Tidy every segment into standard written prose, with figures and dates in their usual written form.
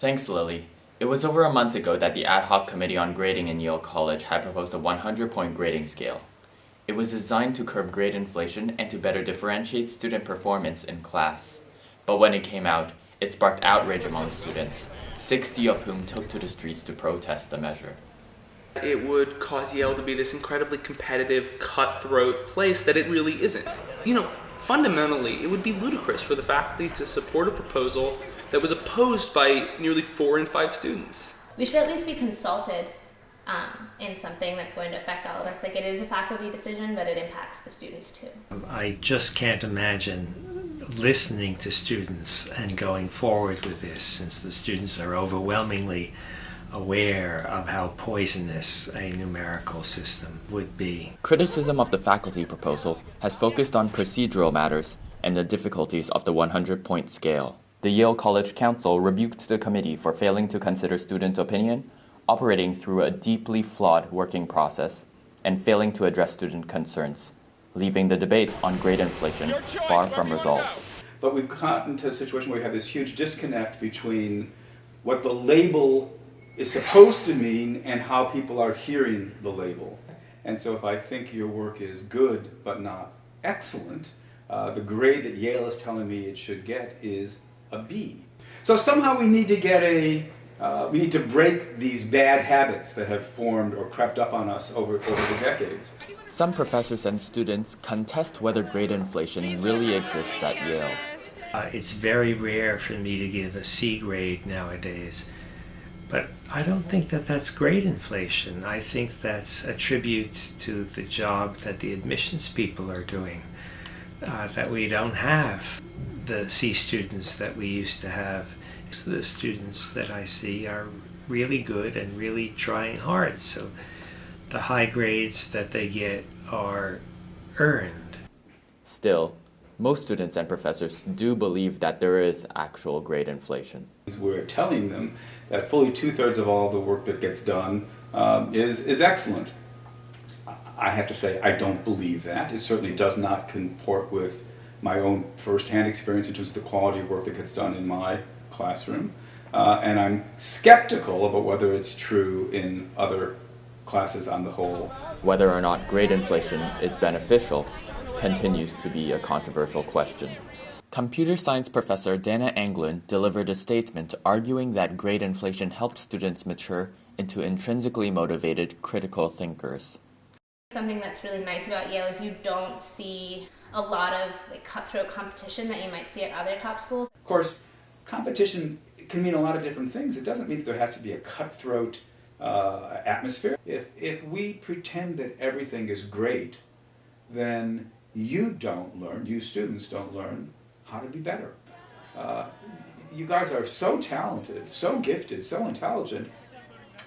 Thanks, Lily. It was over a month ago that the ad hoc committee on grading in Yale College had proposed a 100-point grading scale. It was designed to curb grade inflation and to better differentiate student performance in class. But when it came out, it sparked outrage among students, 60 of whom took to the streets to protest the measure. It would cause Yale to be this incredibly competitive, cutthroat place that it really isn't. Fundamentally, it would be ludicrous for the faculty to support a proposal that was opposed by nearly 4 in 5 students. We should at least be consulted in something that's going to affect all of us. Like, it is a faculty decision, but it impacts the students too. I just can't imagine listening to students and going forward with this, since the students are overwhelmingly aware of how poisonous a numerical system would be. Criticism of the faculty proposal has focused on procedural matters and the difficulties of the 100-point scale. The Yale College Council rebuked the committee for failing to consider student opinion, operating through a deeply flawed working process, and failing to address student concerns, leaving the debate on grade inflation far from resolved. But we've gotten to a situation where we have this huge disconnect between what the label is supposed to mean and how people are hearing the label. And so if I think your work is good but not excellent, the grade that Yale is telling me it should get is a B. So somehow we need to we need to break these bad habits that have formed or crept up on us over the decades. Some professors and students contest whether grade inflation really exists at Yale. It's very rare for me to give a C grade nowadays. But I don't think that that's grade inflation. I think that's a tribute to the job that the admissions people are doing, that we don't have the C students that we used to have. So the students that I see are really good and really trying hard. So the high grades that they get are earned. Still, most students and professors do believe that there is actual grade inflation. We're telling them that fully 2/3 of all the work that gets done is excellent. I have to say I don't believe that. It certainly does not comport with my own first-hand experience in terms of the quality of work that gets done in my classroom. And I'm skeptical about whether it's true in other classes on the whole. Whether or not grade inflation is beneficial continues to be a controversial question. Computer science professor Dana Anglin delivered a statement arguing that grade inflation helped students mature into intrinsically motivated critical thinkers. Something that's really nice about Yale is you don't see a lot of cutthroat competition that you might see at other top schools. Of course, competition can mean a lot of different things. It doesn't mean that there has to be a cutthroat atmosphere. If we pretend that everything is great, then you students don't learn how to be better. You guys are so talented, so gifted, so intelligent,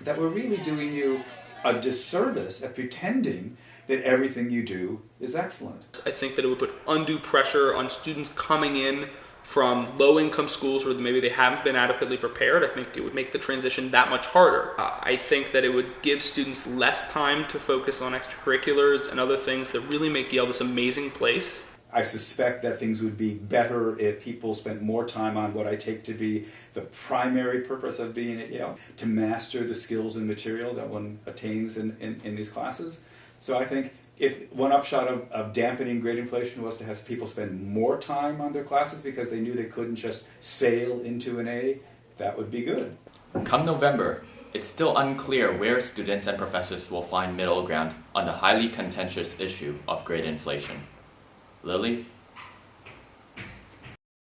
that we're really doing you a disservice at pretending that everything you do is excellent. I think that it would put undue pressure on students coming in from low-income schools where maybe they haven't been adequately prepared. I think it would make the transition that much harder. I think that it would give students less time to focus on extracurriculars and other things that really make Yale this amazing place. I suspect that things would be better if people spent more time on what I take to be the primary purpose of being at Yale, to master the skills and material that one attains in these classes. So I think if one upshot of dampening grade inflation was to have people spend more time on their classes because they knew they couldn't just sail into an A, that would be good. Come November, it's still unclear where students and professors will find middle ground on the highly contentious issue of grade inflation. Lily?